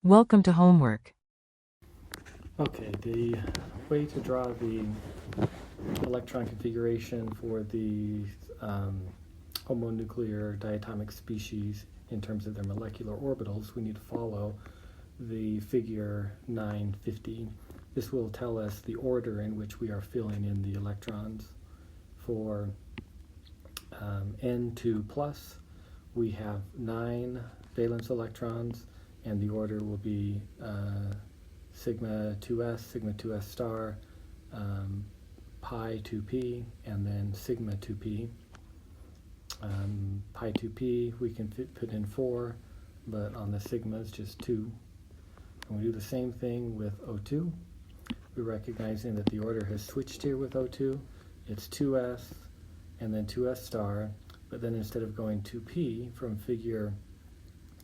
Welcome to homework. Okay, the way to draw the electron configuration for the homonuclear diatomic species in terms of their molecular orbitals, we need to follow the figure 950. This will tell us the order in which we are filling in the electrons. For N2 plus, we have 9 valence electrons, and the order will be sigma 2s star, pi 2p, and then sigma 2p. Pi 2p we can put in 4, but on the sigmas just 2. And we do the same thing with O2. We're recognizing that the order has switched here with O2. It's 2s and then 2s star, but then instead of going 2p from figure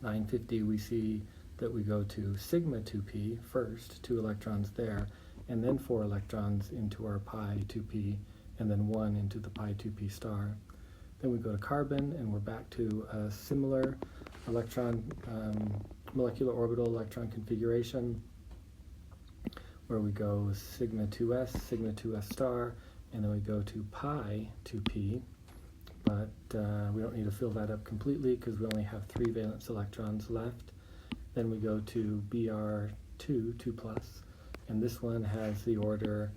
950, we see that we go to sigma 2p first, 2 electrons there, and then 4 electrons into our pi 2p, and then 1 into the pi 2p star. Then we go to carbon, and we're back to a similar electron molecular orbital electron configuration, where we go sigma 2s star, and then we go to pi 2p, but we don't need to fill that up completely because we only have 3 valence electrons left. Then we go to Br2, 2 plus, and this one has the order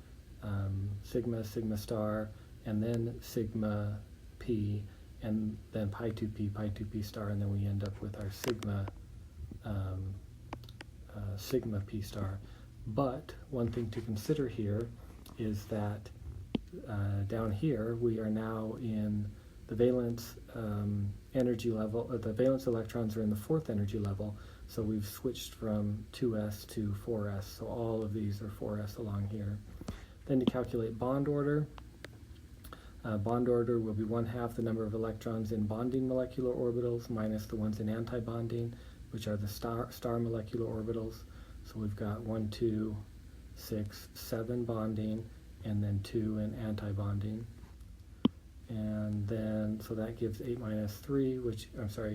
sigma star, and then sigma p, and then pi 2p star, and then we end up with our sigma p star. But one thing to consider here is that down here we are now in the valence energy level, the valence electrons are in the 4th energy level, so we've switched from 2s to 4s, so all of these are 4s along here. Then to calculate bond order will be 1/2 the number of electrons in bonding molecular orbitals minus the ones in antibonding, which are the star molecular orbitals. So we've got 1, 2, 6, 7 bonding, and then 2 in antibonding. And then, so that gives 8 minus 3,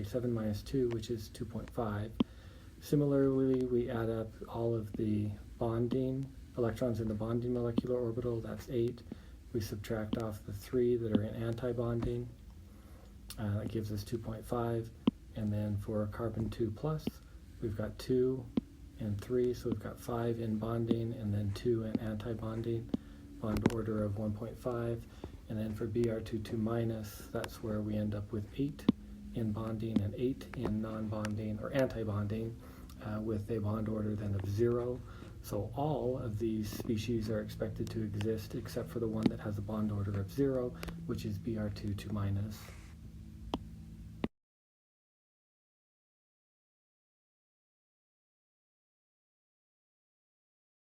7 minus 2, which is 2.5. Similarly, we add up all of the bonding electrons in the bonding molecular orbital, that's 8. We subtract off the 3 that are in antibonding, that gives us 2.5. And then for carbon 2 plus, we've got 2 and 3, so we've got 5 in bonding and then 2 in antibonding, bond order of 1.5. And then for Br2 minus, that's where we end up with 8 in bonding and 8 in non-bonding or antibonding, with a bond order then of 0. So all of these species are expected to exist except for the one that has a bond order of 0, which is Br2 minus.